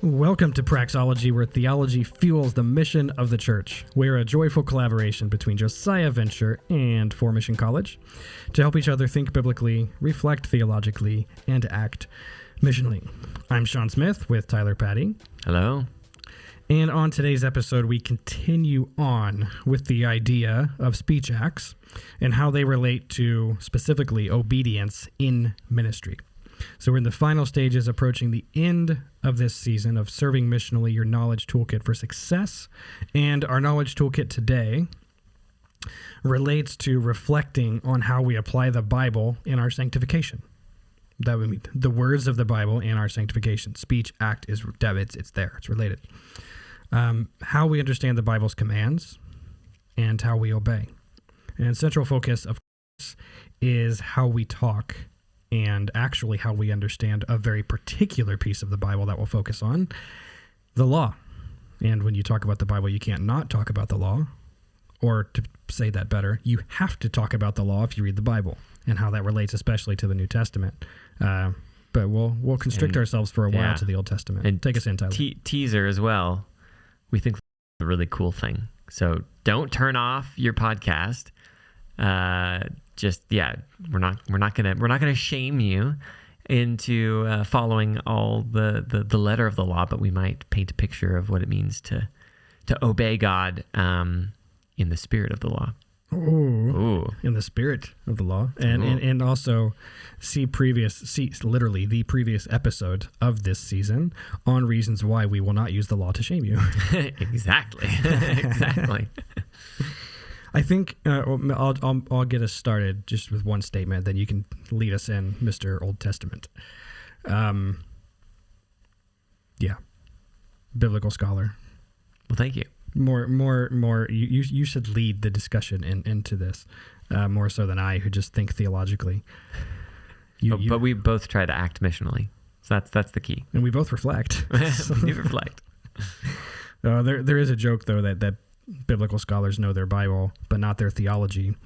Welcome to Praxology, where theology fuels the mission of the church. We're a joyful collaboration between Josiah Venture and For Mission College to help each other think biblically, reflect theologically, and act missionally. I'm Sean Smith with Tyler Patty. Hello. And on today's episode, we continue on with the idea of speech acts and how they relate to specifically obedience in ministry. So we're in the final stages approaching the end of this season of serving missionally, your knowledge toolkit for success. And our knowledge toolkit today relates to reflecting on how we apply the Bible in our sanctification. That would mean the words of the Bible in our sanctification. Speech act is it's there. It's related. How we understand the Bible's commands and how we obey. And central focus, of course, is how we talk and actually how we understand a very particular piece of the Bible that we'll focus on, the law. And when you talk about the Bible, you can't not talk about the law. Or to say that better, you have to talk about the law if you read the Bible and how that relates especially to the New Testament. But we'll constrict ourselves for a while to the Old Testament. And take us in, Tyler. Teaser as well. We think it's a really cool thing. So don't turn off your podcast. We're not gonna shame you into following all the letter of the law, but we might paint a picture of what it means to obey God in the spirit of the law. Ooh. In the spirit of the law, and also see literally the previous episode of this season on reasons why we will not use the law to shame you. Exactly. I think I'll get us started just with one statement. Then you can lead us in, Mr. Old Testament. Biblical scholar. Well, thank you. More. You should lead the discussion into this more so than I, who just think theologically. But we both try to act missionally, so that's the key. And we both reflect. We do reflect. There is a joke though that biblical scholars know their Bible, but not their theology,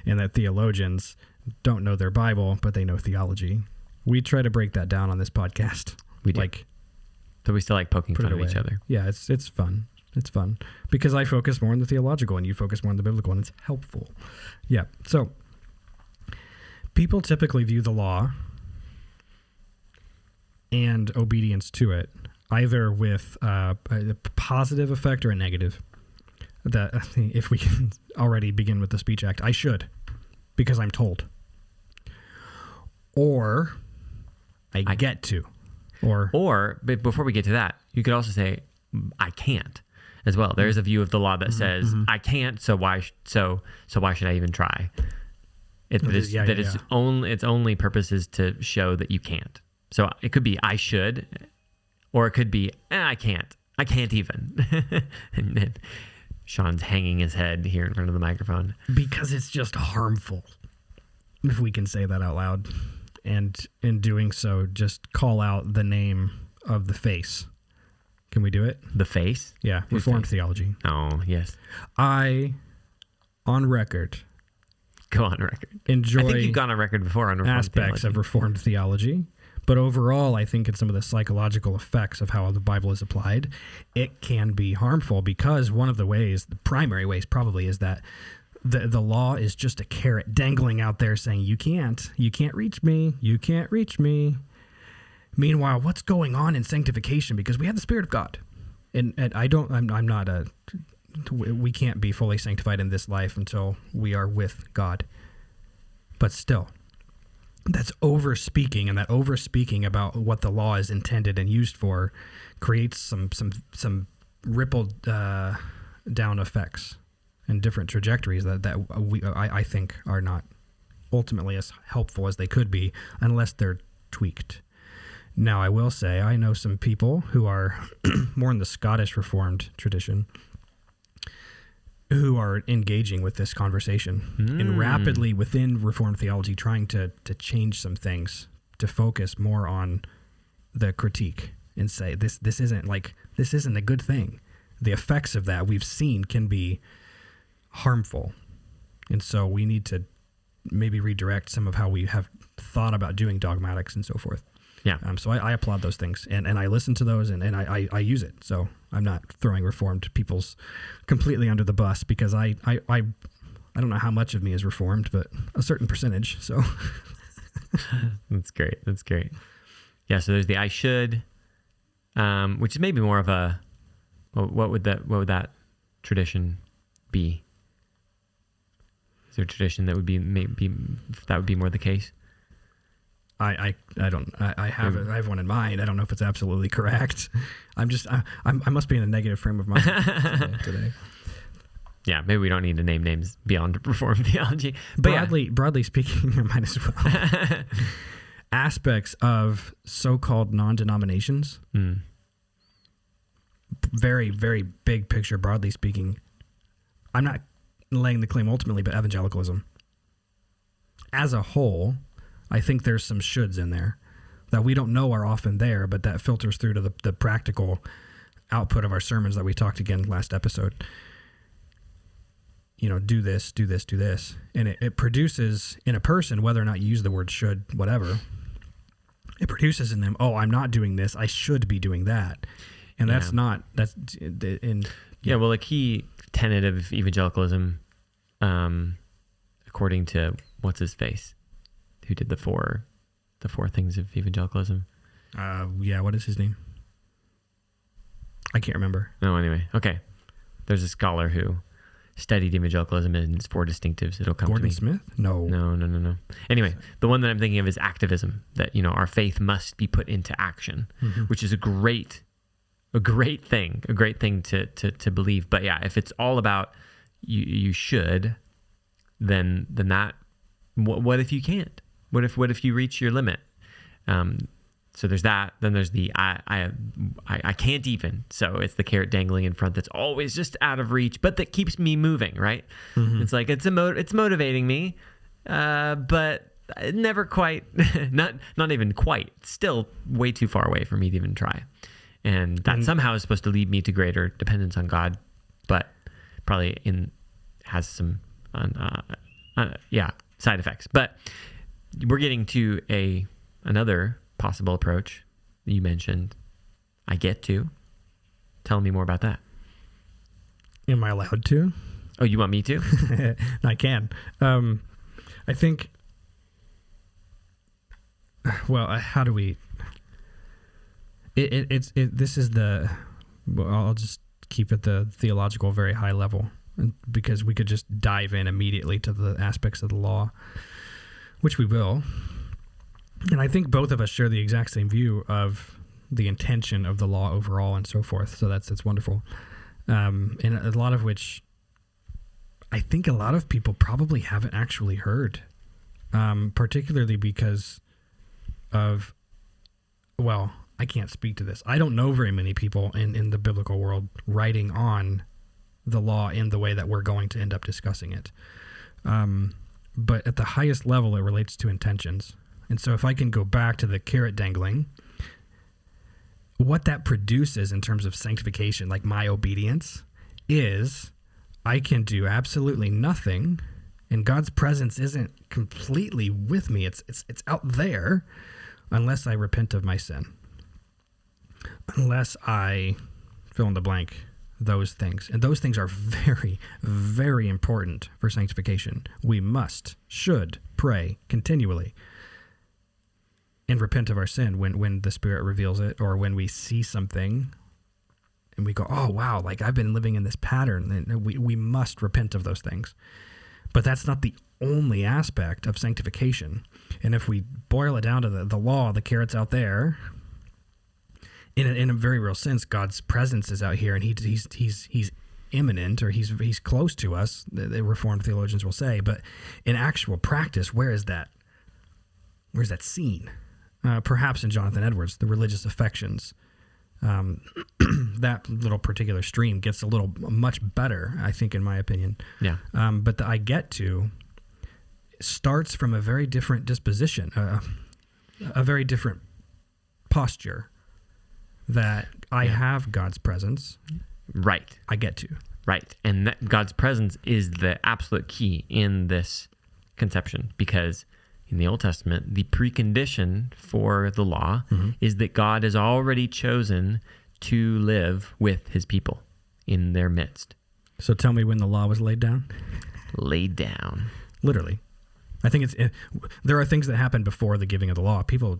and that theologians don't know their Bible, but they know theology. We try to break that down on this podcast. We do. So we still like poking fun at each other. Yeah, it's fun. It's fun because I focus more on the theological and you focus more on the biblical, and it's helpful. Yeah. So people typically view the law and obedience to it either with a positive effect or a negative. That if we can already begin with the speech act, I should, because I'm told. Or I get to. Or but before we get to that, you could also say, I can't as well. There's a view of the law that says, I can't, so why should I even try? Its only purpose is to show that you can't. So it could be, I should, or it could be, I can't even. And then Sean's hanging his head here in front of the microphone. Because it's just harmful, if we can say that out loud. And in doing so, just call out the name of the face. Can we do it? The face? Yeah, Reformed theology. Oh, yes. I, on record... Go on record. Enjoy... I think you've gone on record before on Reformed aspects of Reformed theology. But overall, I think in some of the psychological effects of how the Bible is applied, it can be harmful because one of the ways, the primary ways probably, is that the law is just a carrot dangling out there saying, you can't reach me, you can't reach me. Meanwhile, what's going on in sanctification? Because we have the Spirit of God. And we can't be fully sanctified in this life until we are with God. But still, that's over-speaking, and that over-speaking about what the law is intended and used for creates some rippled down effects and different trajectories that I think are not ultimately as helpful as they could be unless they're tweaked. Now, I will say I know some people who are more in the Scottish Reformed tradition who are engaging with this conversation and rapidly within Reformed theology trying to change some things to focus more on the critique and say this isn't a good thing. The effects of that we've seen can be harmful. And so we need to maybe redirect some of how we have thought about doing dogmatics and so forth. Yeah. So I applaud those things, and I listen to those, and I use it. So I'm not throwing Reformed people's completely under the bus, because I don't know how much of me is Reformed, but a certain percentage. So That's great. That's great. Yeah. So there's the I should, which is maybe more of a, what would that tradition be? Is there a tradition that would be more the case? I have one in mind. I don't know if it's absolutely correct. I must be in a negative frame of mind today. Yeah, maybe we don't need to name names beyond Reformed theology. But broadly speaking, I might as well. Aspects of so-called non-denominations, very, very big picture, broadly speaking. I'm not laying the claim ultimately, but evangelicalism as a whole, I think there's some shoulds in there that we don't know are often there, but that filters through to the practical output of our sermons that we talked again last episode. Do this, do this, do this. And it produces in a person, whether or not you use the word should, whatever, it produces in them, oh, I'm not doing this, I should be doing that. And well, a key tenet of evangelicalism, according to what's his face, who did the four things of evangelicalism. What is his name? I can't remember. Oh, anyway. Okay. There's a scholar who studied evangelicalism and its four distinctives. It'll come to me. Gordon Smith? No. Anyway, the one that I'm thinking of is activism, that, our faith must be put into action, which is a great thing to believe. But yeah, if it's all about you should, then that, what if you can't? What if you reach your limit? So there's that. Then there's the I can't even. So it's the carrot dangling in front that's always just out of reach, but that keeps me moving, right? Mm-hmm. It's like it's motivating me, but never quite, not even quite. It's still way too far away for me to even try. And that somehow is supposed to lead me to greater dependence on God, but probably has some side effects. But we're getting to another possible approach that you mentioned. I get to. Tell me more about that. Am I allowed to? Oh, you want me to? I can. I think. Well, how do we? This is the. Well, I'll just keep it the theological, very high level, because we could just dive in immediately to the aspects of the law, which we will. And I think both of us share the exact same view of the intention of the law overall and so forth. So that's wonderful. And a lot of which I think a lot of people probably haven't actually heard, particularly because of, well, I can't speak to this. I don't know very many people in the biblical world writing on the law in the way that we're going to end up discussing it. But at the highest level, it relates to intentions. And so if I can go back to the carrot dangling, what that produces in terms of sanctification, like my obedience, is I can do absolutely nothing, and God's presence isn't completely with me. It's out there, unless I repent of my sin, unless I fill in the blank, those things. And those things are very, very important for sanctification. We should pray continually and repent of our sin when the Spirit reveals it, or when we see something and we go, oh, wow, like I've been living in this pattern, and we must repent of those things. But that's not the only aspect of sanctification. And if we boil it down to the law, the carrot's out there, in a very real sense, God's presence is out here, and he's imminent, or he's close to us, the Reformed theologians will say. But in actual practice, where's that seen? Perhaps in Jonathan Edwards, the religious affections. That little particular stream gets much better, I think, in my opinion. Yeah. But the I get to starts from a very different disposition, a very different posture, that I have God's presence. Right. I get to. Right. And that God's presence is the absolute key in this conception, because in the Old Testament, the precondition for the law is that God has already chosen to live with his people in their midst. So tell me when the law was laid down? Laid down. Literally. I think there are things that happen before the giving of the law. People,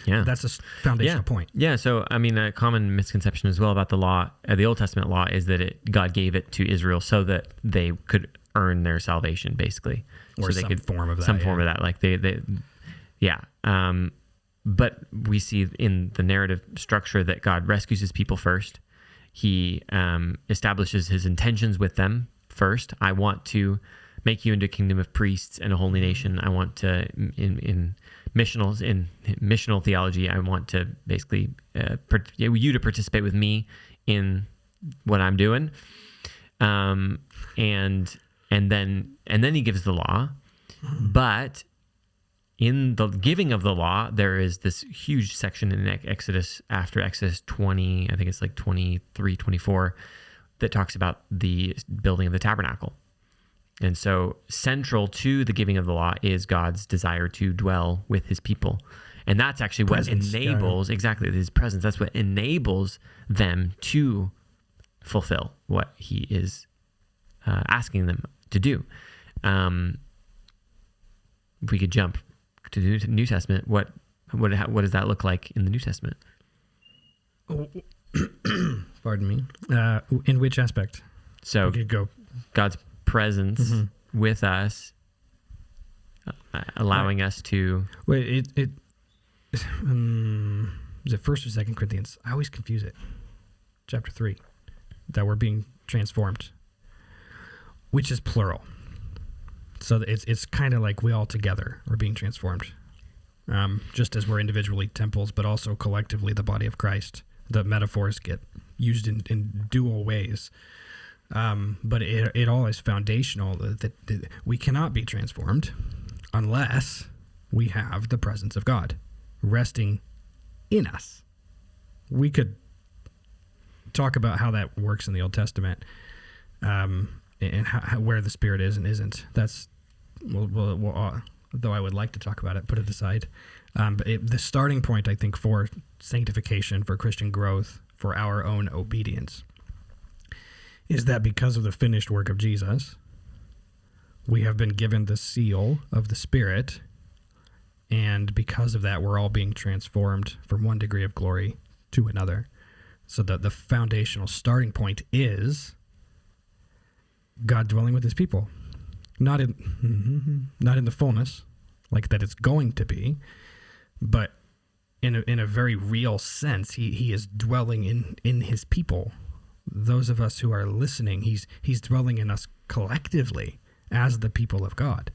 that's a foundational point. Yeah. So, I mean, a common misconception as well about the law, the Old Testament law, is that God gave it to Israel so that they could earn their salvation, basically. Or so some form of that. Some form of that. Like but we see in the narrative structure that God rescues his people first. He establishes his intentions with them first. I want to make you into a kingdom of priests and a holy nation. I want to, in missional theology, I want to basically you to participate with me in what I'm doing. And then he gives the law, but in the giving of the law, there is this huge section in Exodus, after Exodus 20, I think it's like 23, 24, that talks about the building of the tabernacle. And so central to the giving of the law is God's desire to dwell with his people. And that's actually what enables, exactly, his presence. That's what enables them to fulfill what he is asking them to do. If we could jump to the New Testament, what does that look like in the New Testament? Pardon me. In which aspect? So we could go God's presence with us, allowing us to. Wait, is it 1st or 2nd Corinthians? I always confuse it. Chapter 3, that we're being transformed, which is plural. So it's kind of like we all together are being transformed, just as we're individually temples, but also collectively the body of Christ. The metaphors get used in dual ways, but it all is foundational that we cannot be transformed unless we have the presence of God resting in us. We could talk about how that works in the Old Testament, and where the Spirit is and isn't. That's though I would like to talk about it, put it aside. But the starting point, I think, for sanctification, for Christian growth, for our own obedience, is that because of the finished work of Jesus, we have been given the seal of the Spirit, and because of that, we're all being transformed from one degree of glory to another. So that the foundational starting point is God dwelling with his people. Not in the fullness, like that it's going to be, but in a very real sense, he is dwelling in his people. Those of us who are listening, he's dwelling in us collectively as the people of God.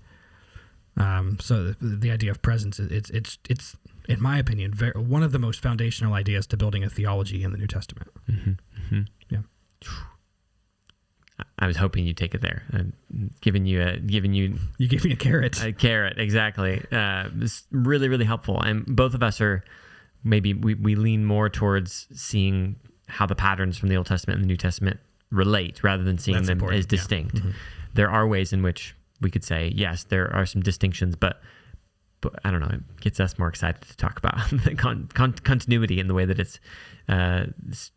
So the idea of presence, it's in my opinion, one of the most foundational ideas to building a theology in the New Testament. Yeah. I was hoping you'd take it there. You gave me a carrot. A carrot, exactly. It's really, really helpful. And both of us are, maybe we lean more towards seeing how the patterns from the Old Testament and the New Testament relate rather than seeing them as distinct. Yeah. There are ways in which we could say, yes, there are some distinctions, but I don't know, it gets us more excited to talk about the continuity in the way that it's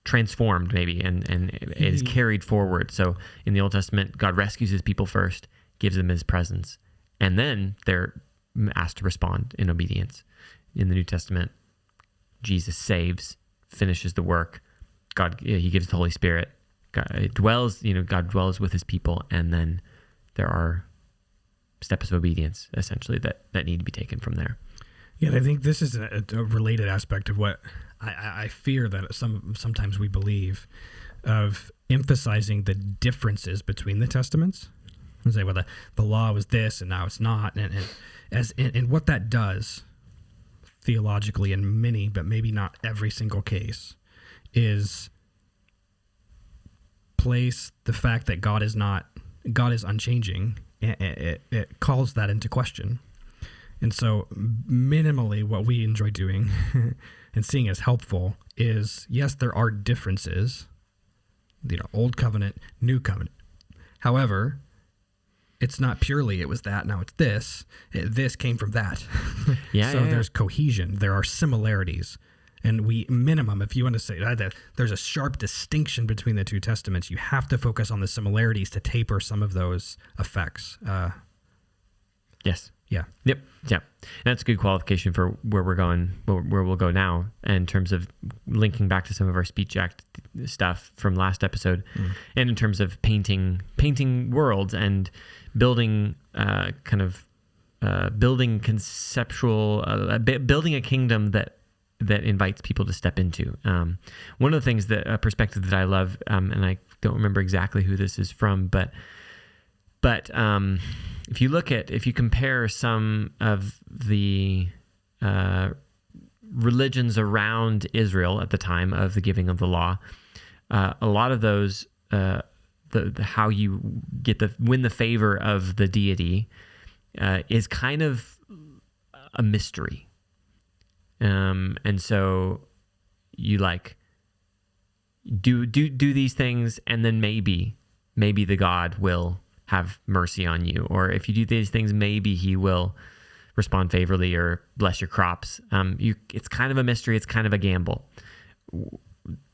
transformed maybe and is carried forward. So in the Old Testament, God rescues his people first, gives them his presence, and then they're asked to respond in obedience. In the New Testament, Jesus saves, finishes the work. He gives the Holy Spirit. God dwells with his people, and then there are steps of obedience, essentially, that need to be taken from there. Yeah, and I think this is a related aspect of what I fear that sometimes we believe, of emphasizing the differences between the testaments. And say, well, the law was this and now it's not, and what that does theologically in many, but maybe not every single case, is place the fact that God is unchanging. It calls that into question. And so minimally what we enjoy doing and seeing as helpful is, yes, there are differences, Old Covenant, New Covenant. However, it's not purely it was that, now it's this. This came from that. Yeah. So there's cohesion. There are similarities. And if you want to say that there's a sharp distinction between the two testaments, you have to focus on the similarities to taper some of those effects. Yes. Yeah. Yep. And that's a good qualification for where we're going, where we'll go now in terms of linking back to some of our Speech Act stuff from last episode, and in terms of painting worlds and building building conceptual, building a kingdom that invites people to step into. One of the things a perspective that I love, and I don't remember exactly who this is from, but if you compare some of the religions around Israel at the time of the giving of the law, a lot of those, how you win the favor of the deity is kind of a mystery. And so you do these things, and then maybe the God will have mercy on you, or if you do these things, maybe he will respond favorably or bless your crops. It's kind of a mystery. It's kind of a gamble.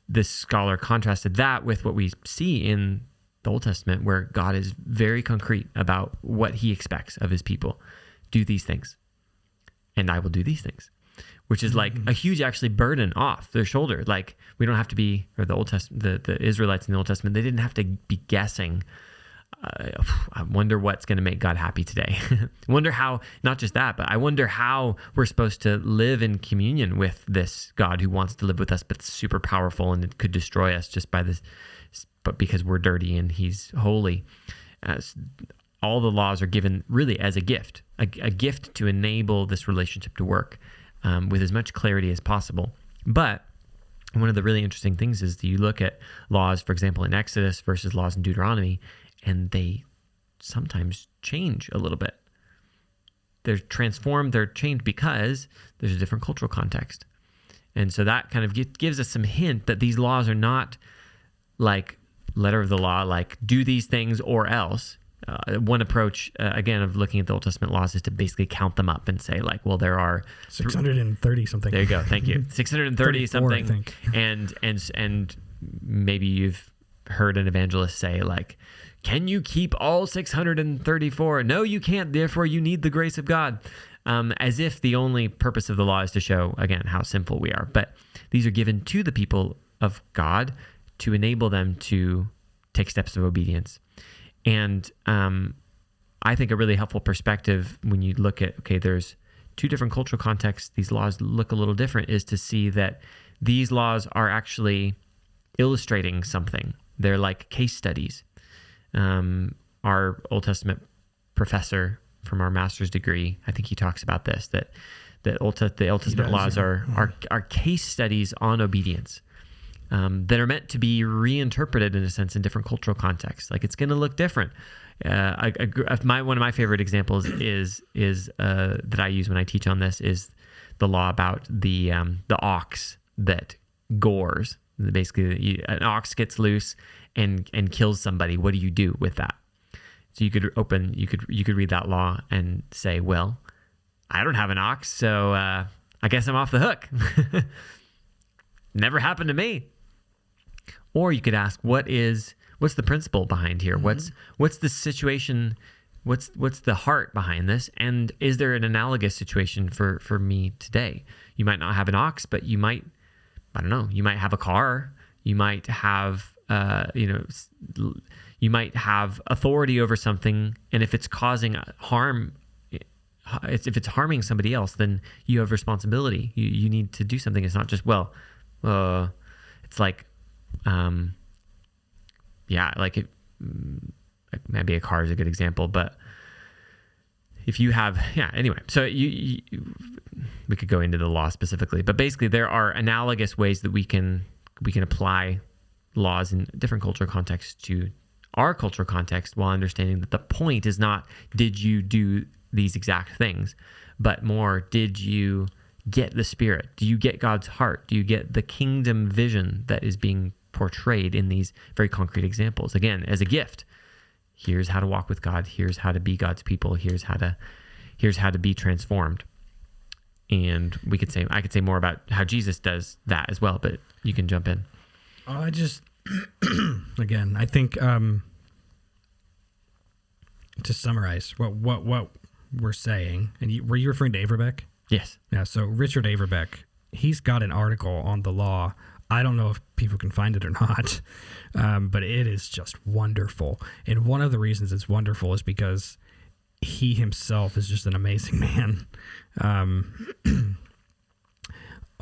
This scholar contrasted that with what we see in the Old Testament, where God is very concrete about what he expects of his people. Do these things, and I will do these things. Which is like a huge actually burden off their shoulder. Like, we don't have to be, or the Old Testament, the Israelites in the Old Testament, they didn't have to be guessing. I wonder what's going to make God happy today. Wonder how, not just that, but I wonder how we're supposed to live in communion with this God who wants to live with us, but super powerful and it could destroy us just by this, but because we're dirty and he's holy. All the laws are given really as a gift to enable this relationship to work. With as much clarity as possible. But one of the really interesting things is that you look at laws, for example, in Exodus versus laws in Deuteronomy, and they sometimes change a little bit. They're transformed, they're changed because there's a different cultural context. And so that kind of gives us some hint that these laws are not like letter of the law, like do these things or else. One approach, again, of looking at the Old Testament laws is to basically count them up and say, like, well, there are 630 something. There you go. Thank you. 630 something. I think. And maybe you've heard an evangelist say, like, can you keep all 634? No, you can't. Therefore, you need the grace of God. As if the only purpose of the law is to show, again, how sinful we are. But these are given to the people of God to enable them to take steps of obedience. And I think a really helpful perspective when you look at, okay, there's two different cultural contexts, these laws look a little different, is to see that these laws are actually illustrating something. They're like case studies. Our Old Testament professor from our master's degree, I think he talks about this, that the Old Testament laws are case studies on obedience. That are meant to be reinterpreted in a sense in different cultural contexts. Like, it's going to look different. One of my favorite examples is that I use when I teach on this is the law about the ox that gores. Basically, an ox gets loose and kills somebody. What do you do with that? So you could read that law and say, well, I don't have an ox, so I guess I'm off the hook. Never happened to me. Or you could ask, what's the principle behind here? Mm-hmm. What's the situation? What's the heart behind this? And is there an analogous situation for me today? You might not have an ox, but you might, I don't know, you might have a car. You might have, you might have authority over something. And if it's causing harm, if it's harming somebody else, then you have responsibility. You need to do something. It's not just, it's like, maybe a car is a good example, but if you have, anyway, so we could go into the law specifically, but basically there are analogous ways that we can apply laws in different cultural contexts to our cultural context, while understanding that the point is not, did you do these exact things, but more, did you get the Spirit? Do you get God's heart? Do you get the kingdom vision that is being portrayed in these very concrete examples? Again, as a gift, Here's how to walk with God. Here's how to be God's people. Here's how to be transformed. And I could say more about how Jesus does that as well, but you can jump in. I just, again, I think, to summarize what we're saying, and were you referring to Averbeck? Yes. Yeah. So Richard Averbeck, he's got an article on the law. I don't know if people can find it or not, but it is just wonderful. And one of the reasons it's wonderful is because he himself is just an amazing man.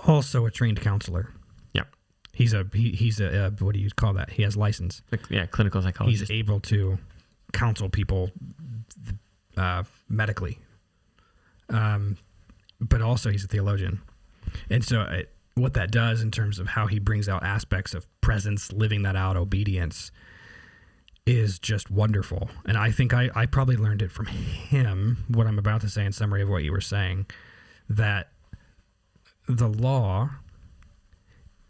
Also a trained counselor. Yeah. He's a what do you call that? He has license. Clinical psychologist. He's able to counsel people medically. But also he's a theologian. And so what that does in terms of how he brings out aspects of presence, living that out, obedience, is just wonderful. And I think I probably learned it from him, what I'm about to say in summary of what you were saying, that the law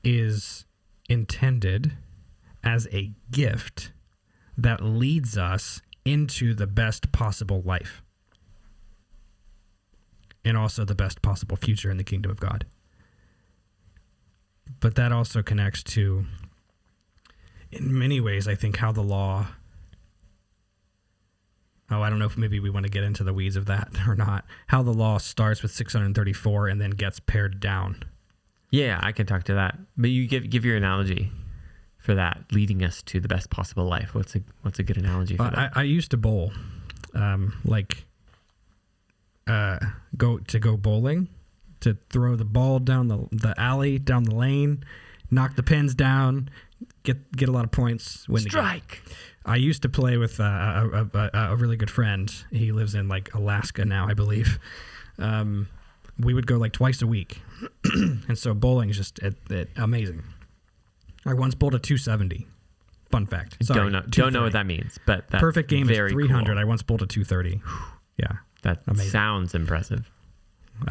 is intended as a gift that leads us into the best possible life and also the best possible future in the kingdom of God. But that also connects to, in many ways, I think, how the law... I don't know if maybe we want to get into the weeds of that or not. How the law starts with 634 and then gets pared down. Yeah, I can talk to that. But you give your analogy for that, leading us to the best possible life. What's a good analogy for that? I used to bowl, go bowling, to throw the ball down the alley, down the lane, knock the pins down, get a lot of points, win the game. Strike. I used to play with a really good friend. He lives in Alaska now, I believe. We would go twice a week, and so bowling is just amazing. I once bowled a 270. Fun fact. Sorry, don't know what that means, but that's perfect game is 300. Cool. I once bowled a 230. Yeah, that amazing. Sounds impressive.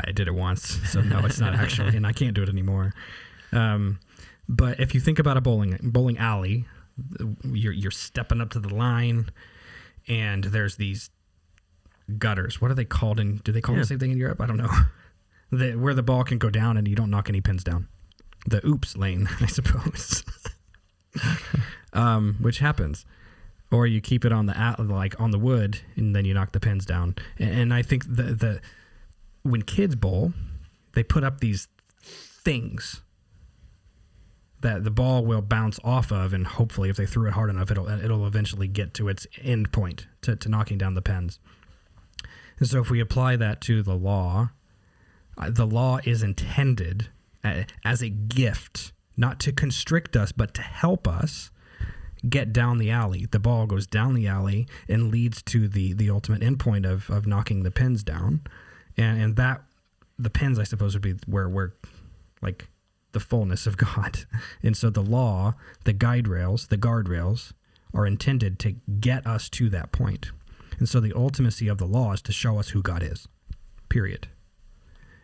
I did it once, so no, it's not actually, and I can't do it anymore. But if you think about a bowling alley, you're stepping up to the line, and there's these gutters. What are they called? Do they call them the same thing in Europe? I don't know. Where the ball can go down and you don't knock any pins down. The oops lane, I suppose. Which happens. Or you keep it on the wood, and then you knock the pins down. And I think when kids bowl, they put up these things that the ball will bounce off of, and hopefully if they threw it hard enough, it'll eventually get to its end point, to knocking down the pins. And so if we apply that to the law is intended as a gift, not to constrict us, but to help us get down the alley. The ball goes down the alley and leads to the ultimate endpoint of knocking the pins down. And that, the pins, I suppose, would be where we're the fullness of God. And so the law, the guardrails are intended to get us to that point. And so the ultimacy of the law is to show us who God is, period.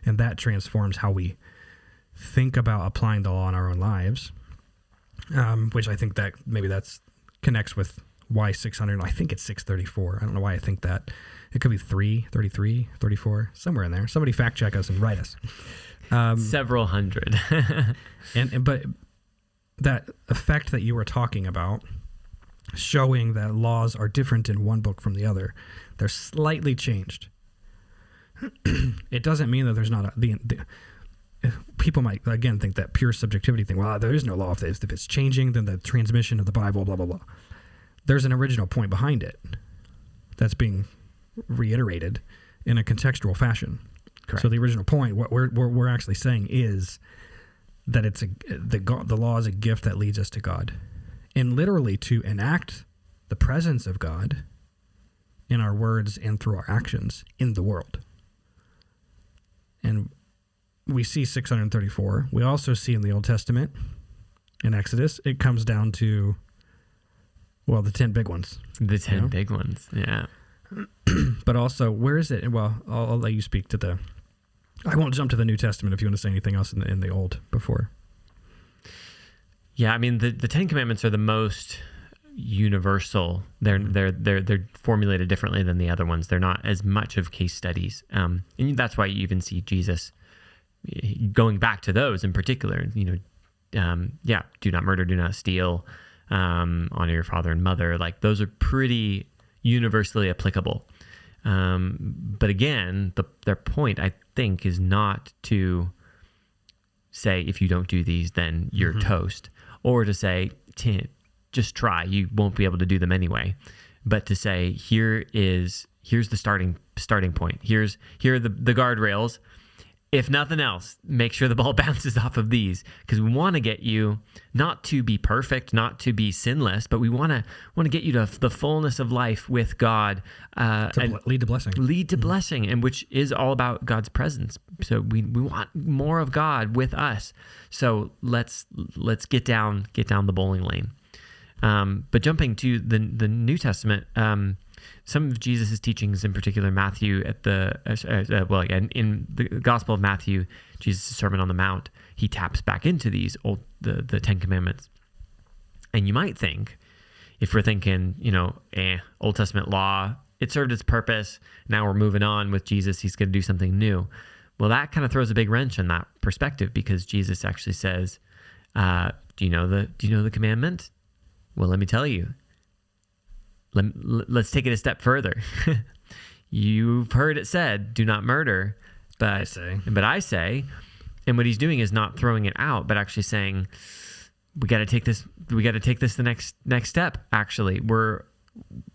And that transforms how we think about applying the law in our own lives, which I think that maybe connects with why 600, I think it's 634. I don't know why I think that. It could be 33, 34, somewhere in there. Somebody fact check us and write us. Several hundred. But that effect that you were talking about, showing that laws are different in one book from the other, they're slightly changed. It doesn't mean that there's not people might again think that pure subjectivity thing. Well, there is no law if it's changing, then the transmission of the Bible, blah blah blah. There's an original point behind it that's being reiterated in a contextual fashion. Correct. So the original point, what we're actually saying is that the law is a gift that leads us to God, and literally to enact the presence of God in our words and through our actions in the world. And we see 634. We also see in the Old Testament, in Exodus, it comes down to, the 10 big ones. The 10 big ones, yeah. But also, where is it? Well, I'll let you speak to I won't jump to the New Testament if you want to say anything else in the Old before. Yeah, I mean, the 10 Commandments are the most universal. They're formulated differently than the other ones. They're not as much of case studies, and that's why you even see Jesus going back to those in particular. Do not murder, do not steal, honor your father and mother. Like those are pretty universally applicable. But again, their point, I think, is not to say if you don't do these, then you're toast, or to say just try, you won't be able to do them anyway. But to say here's the starting point. Here are the guardrails. If nothing else, make sure the ball bounces off of these, because we want to get you not to be perfect, not to be sinless, but we want to get you to the fullness of life with God, to lead to blessing. Lead to blessing, and which is all about God's presence. So we want more of God with us. So let's get down the bowling lane. But jumping to the New Testament. Some of Jesus' teachings, in particular Matthew, in the Gospel of Matthew, Jesus' Sermon on the Mount, he taps back into these the Ten Commandments. And you might think, if we're thinking, Old Testament law, it served its purpose. Now we're moving on with Jesus. He's going to do something new. Well, that kind of throws a big wrench in that perspective, because Jesus actually says, "Do you know the commandment? Well, let me tell you. Let's take it a step further. You've heard it said, do not murder, but I say, and what he's doing is not throwing it out, but actually saying, we got to take this the next step. Actually,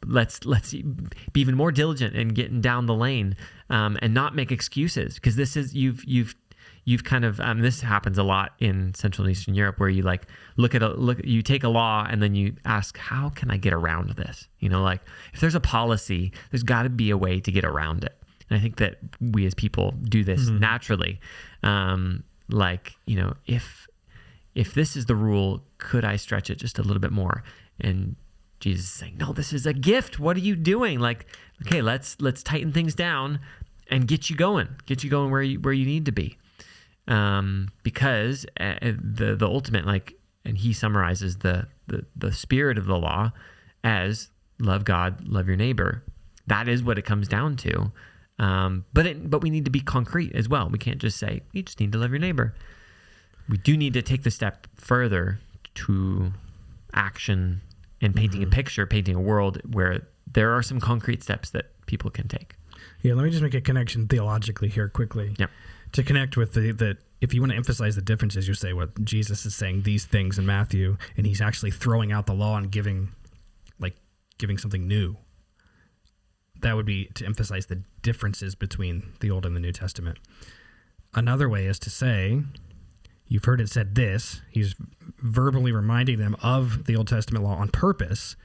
let's be even more diligent in getting down the lane, and not make excuses, because this is you've kind of this happens a lot in Central and Eastern Europe, where you you take a law and then you ask, how can I get around this? If there's a policy, there's got to be a way to get around it. And I think that we as people do this naturally. If this is the rule, could I stretch it just a little bit more? And Jesus is saying, no, this is a gift. What are you doing? Okay, let's tighten things down and get you going where you need to be. Because the ultimate, and he summarizes the spirit of the law as love God, love your neighbor. That is what it comes down to. But we need to be concrete as well. We can't just say, you just need to love your neighbor. We do need to take the step further to action and painting a picture, painting a world where there are some concrete steps that people can take. Yeah, let me just make a connection theologically here quickly. Yep. To connect with the if you want to emphasize the differences, you say what Jesus is saying these things in Matthew, and he's actually throwing out the law and giving something new. That would be to emphasize the differences between the Old and the New Testament. Another way is to say, you've heard it said this. He's verbally reminding them of the Old Testament law on purpose,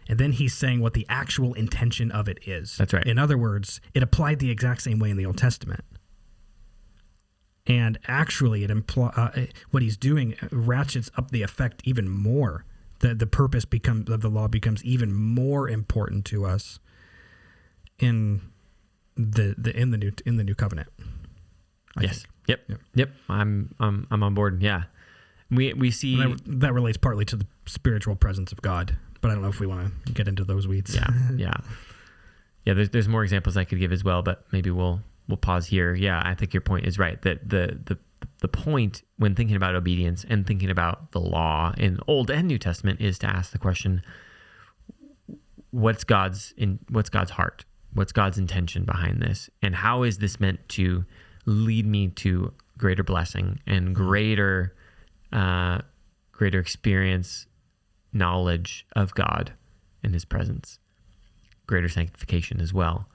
and then he's saying what the actual intention of it is. That's right. In other words, it applied the exact same way in the Old Testament. And actually, what he's doing ratchets up the effect even more. The purpose of the law becomes even more important to us in the new covenant. Yes. Yep. I'm on board. Yeah. We see that relates partly to the spiritual presence of God, but I don't know if we want to get into those weeds. Yeah. There's more examples I could give as well, but maybe we'll pause here. Yeah, I think your point is right. That the point when thinking about obedience and thinking about the law in Old and New Testament is to ask the question: what's God's heart? What's God's intention behind this? And how is this meant to lead me to greater blessing and greater experience, knowledge of God and His presence, greater sanctification as well?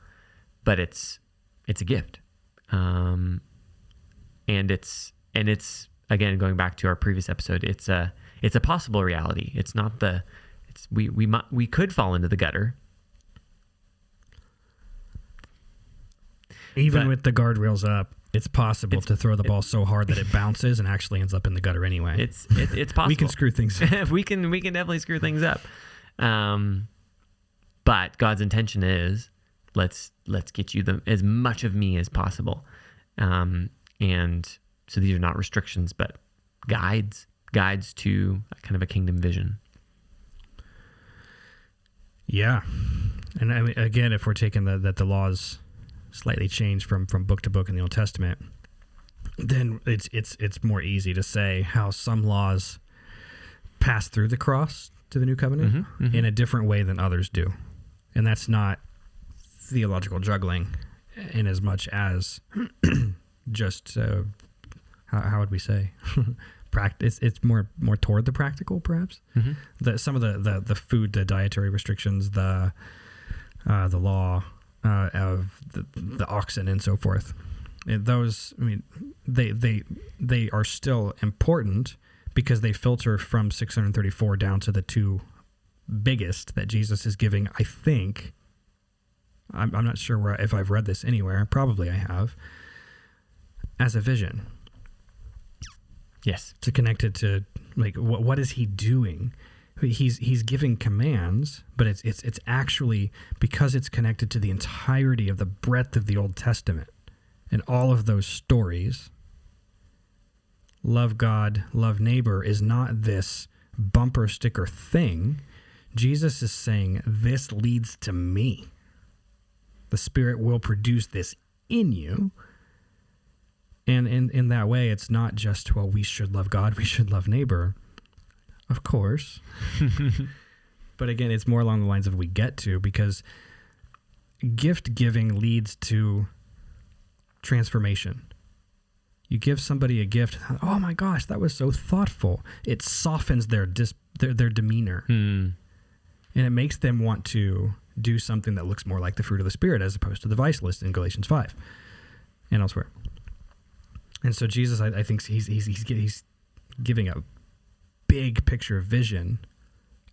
But it's a gift, and it's again, going back to our previous episode, it's a possible reality. It's not we could fall into the gutter, even with the guardrails up. It's possible to throw the ball so hard that it bounces and actually ends up in the gutter anyway. It's possible. We can screw things up. we can definitely screw things up. But God's intention is let's get you as much of me as possible. And so these are not restrictions, but guides to kind of a kingdom vision. Yeah. And I mean, again, if we're taking that the laws slightly changed from book to book in the Old Testament, then it's more easy to say how some laws pass through the cross to the new covenant in a different way than others do. And that's not theological juggling in as much as just, how would we say? Practice. It's more toward the practical, perhaps. Some of the food, the dietary restrictions, the law of the oxen and so forth. And those, I mean, they are still important because they filter from 634 down to the two biggest that Jesus is giving. I think, I'm not sure if I've read this anywhere. Probably I have, as a vision. Yes. To connect it to, like, what is he doing? He's giving commands, but it's actually because it's connected to the entirety of the breadth of the Old Testament and all of those stories. Love God, love neighbor is not this bumper sticker thing. Jesus is saying this leads to me. The Spirit will produce this in you. And in that way, it's not just, well, we should love God, we should love neighbor. Of course. But again, it's more along the lines of we get to, because gift giving leads to transformation. You give somebody a gift, oh my gosh, that was so thoughtful. It softens their demeanor. And it makes them want to do something that looks more like the fruit of the Spirit as opposed to the vice list in Galatians 5 and elsewhere. And so Jesus, I think he's giving a big picture vision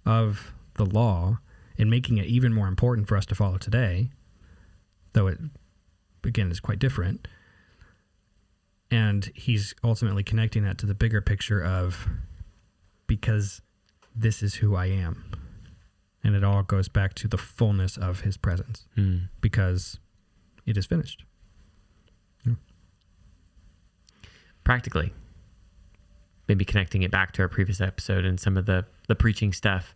of the law and making it even more important for us to follow today, though it, again, is quite different. And he's ultimately connecting that to the bigger picture of, because this is who I am. And it all goes back to the fullness of his presence, because it is finished. Practically, maybe connecting it back to our previous episode and some of the preaching stuff,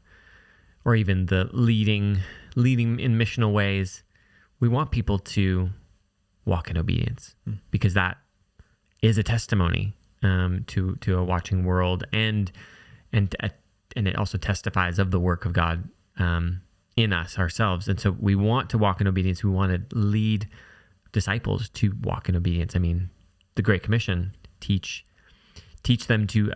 or even the leading in missional ways, we want people to walk in obedience, because that is a testimony to a watching world, and it also testifies of the work of God in us ourselves. And so we want to walk in obedience. We want to lead disciples to walk in obedience. I mean, the Great Commission, teach them to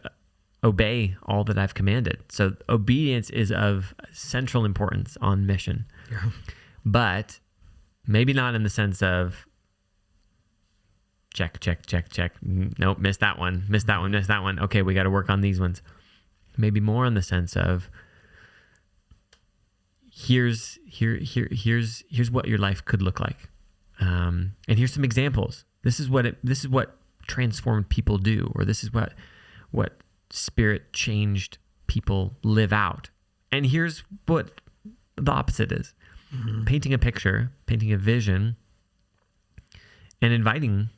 obey all that I've commanded. So obedience is of central importance on mission. Yeah. But maybe not in the sense of check. Nope, missed that one. Okay, we got to work on these ones. Maybe more in the sense of here's what your life could look like, and here's some examples. This is what transformed people do, or this is what Spirit changed people live out. And here's what the opposite is. Painting a picture, painting a vision, and inviting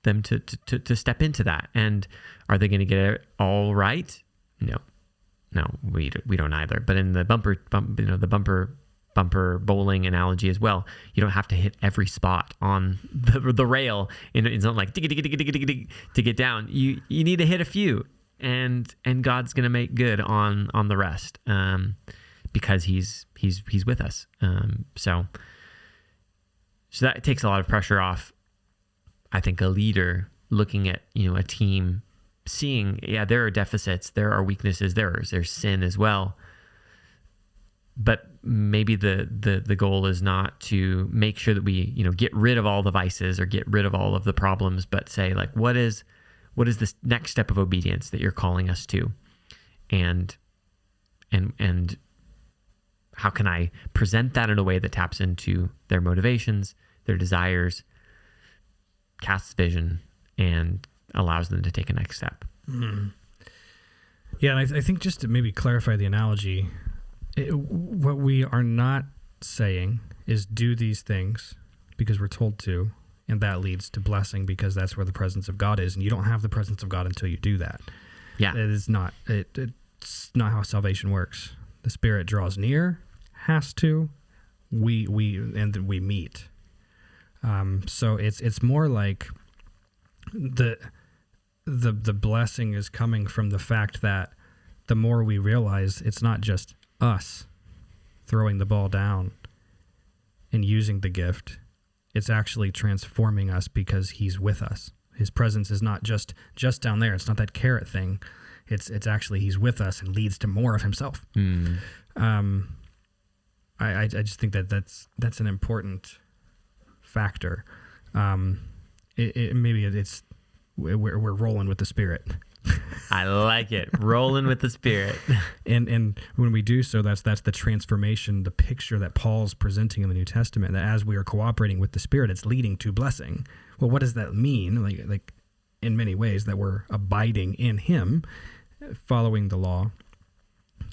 them to step into that. And are they going to get it all right? No, we don't either. But in the bumper bowling analogy as well, you don't have to hit every spot on the rail. It's not like dig to get down. You need to hit a few, and God's going to make good on the rest, because he's with us. So that takes a lot of pressure off. I think a leader looking at a team, seeing there are deficits, there are weaknesses, there's sin as well. But maybe the goal is not to make sure that we get rid of all the vices or get rid of all of the problems, but say, like, what is this next step of obedience that you're calling us to, and how can I present that in a way that taps into their motivations, their desires, casts vision, and allows them to take a next step. Yeah, and I think just to maybe clarify the analogy, what we are not saying is do these things because we're told to, and that leads to blessing because that's where the presence of God is, and you don't have the presence of God until you do that. Yeah, it's not how salvation works. The Spirit draws near, has to, we meet. So it's more like the blessing is coming from the fact that the more we realize it's not just us throwing the ball down and using the gift, it's actually transforming us because he's with us. His presence is not just down there. It's not that carrot thing. It's actually he's with us and leads to more of himself. I just think that's an important factor. Maybe it's we're rolling with the Spirit. I like it. Rolling with the Spirit. And when we do so, that's the transformation, the picture that Paul's presenting in the New Testament, that as we are cooperating with the Spirit, it's leading to blessing. Well, what does that mean? Like in many ways, that we're abiding in him, following the law,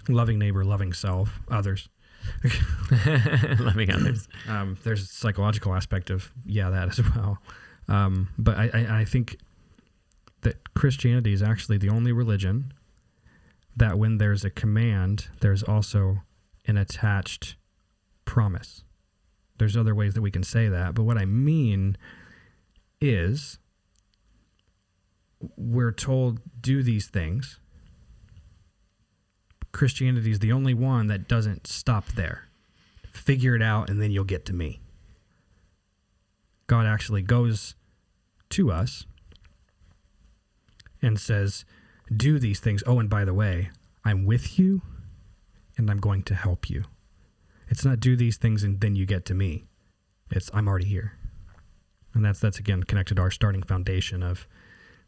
loving neighbor, loving self, others. Loving others. There's a psychological aspect of, that as well. But I think that Christianity is actually the only religion that when there's a command, there's also an attached promise. There's other ways that we can say that, but what I mean is we're told do these things. Christianity is the only one that doesn't stop there. Figure it out and then you'll get to me. God actually goes to us and says, do these things. Oh, and by the way, I'm with you and I'm going to help you. It's not do these things and then you get to me. It's I'm already here. And that's again connected to our starting foundation of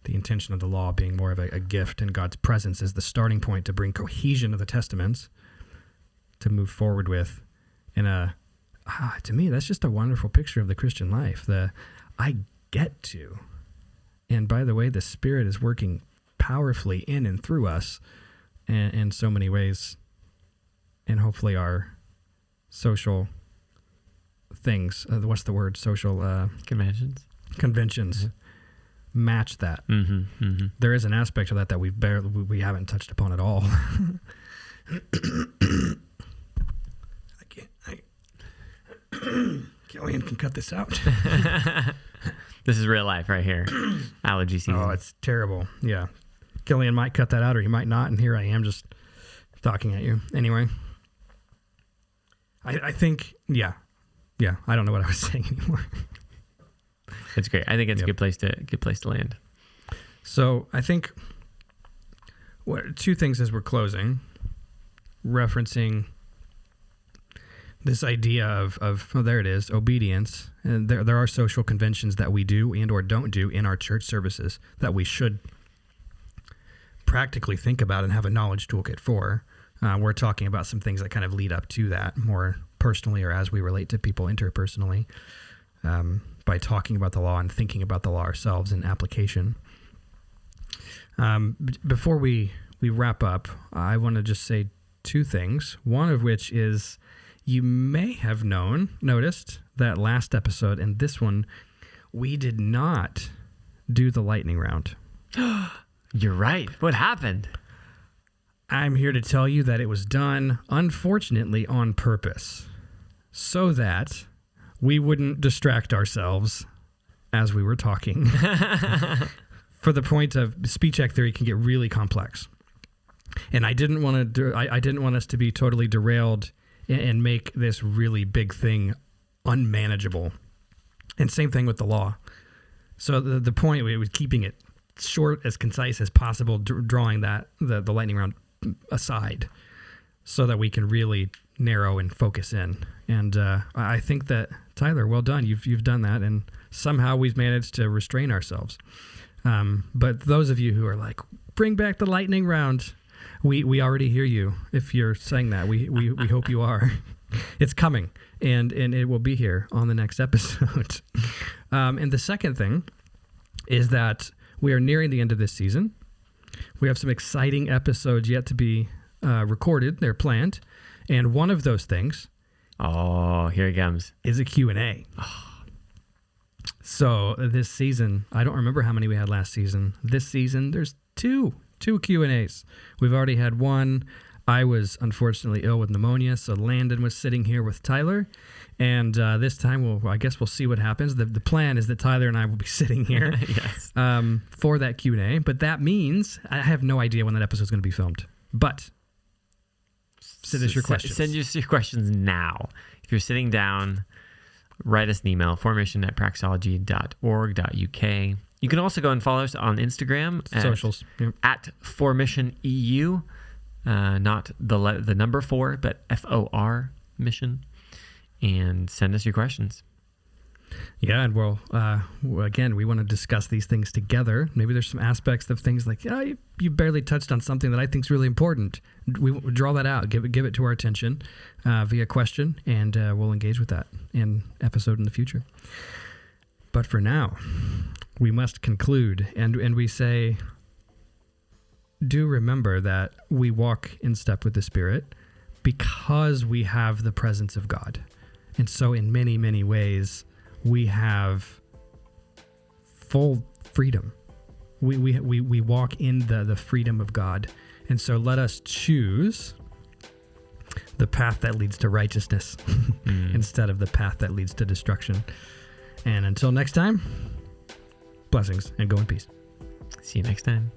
the intention of the law being more of a gift, and God's presence is the starting point to bring cohesion of the testaments to move forward with. And to me, that's just a wonderful picture of the Christian life. I get to. And by the way, the Spirit is working powerfully in and through us in so many ways. And hopefully our social things, what's the word? Social... Conventions. Mm-hmm. Match that. Mm-hmm, mm-hmm. There is an aspect of that we haven't touched upon at all. Killian can cut this out. This is real life right here. Allergy season. Oh, it's terrible. Yeah. Killian might cut that out or he might not, and here I am just talking at you. Anyway. I think, yeah. I don't know what I was saying anymore. It's great. I think it's a good place to land. So I think two things as we're closing, referencing this idea of there it is, obedience. And there are social conventions that we do and or don't do in our church services that we should practically think about and have a knowledge toolkit for. We're talking about some things that kind of lead up to that more personally or as we relate to people interpersonally. By talking about the law and thinking about the law ourselves in application. Before we wrap up, I want to just say two things. One of which is you may have noticed that last episode and this one, we did not do the lightning round. You're right. What happened? I'm here to tell you that it was done, unfortunately, on purpose, so that we wouldn't distract ourselves as we were talking. For the point of speech act theory can get really complex. And I didn't want us to be totally derailed and make this really big thing unmanageable. And same thing with the law. So the point was keeping it short, as concise as possible, drawing the lightning round aside so that we can really narrow and focus in. And I think that, Tyler, well done. You've done that, and somehow we've managed to restrain ourselves. But those of you who are like, bring back the lightning round, we already hear you. If you're saying that, we hope you are. It's coming, and it will be here on the next episode. And the second thing is that we are nearing the end of this season. We have some exciting episodes yet to be recorded. They're planned. And one of those things... Oh, here it comes. ...is a Q&A. Oh. So this season, I don't remember how many we had last season. This season, there's two Q&As. We've already had one. I was unfortunately ill with pneumonia, so Landon was sitting here with Tyler. And this time, I guess we'll see what happens. The plan is that Tyler and I will be sitting here Yes. For that Q&A. But that means I have no idea when that episode is going to be filmed. But send us your questions. Send us your questions now. If you're sitting down, write us an email, formmission@praxology.org.uk. You can also go and follow us on Instagram Socials. at formissioneu, not the number 4, but FOR mission, and send us your questions. Yeah, and again, we want to discuss these things together. Maybe there's some aspects of things like, you barely touched on something that I think is really important. We draw that out, give it to our attention via question, and we'll engage with that in episode in the future. But for now, we must conclude, and we say, do remember that we walk in step with the Spirit because we have the presence of God. And so in many, many ways, we have full freedom. We walk in the freedom of God. And so let us choose the path that leads to righteousness instead of the path that leads to destruction. And until next time, blessings and go in peace. See you next time.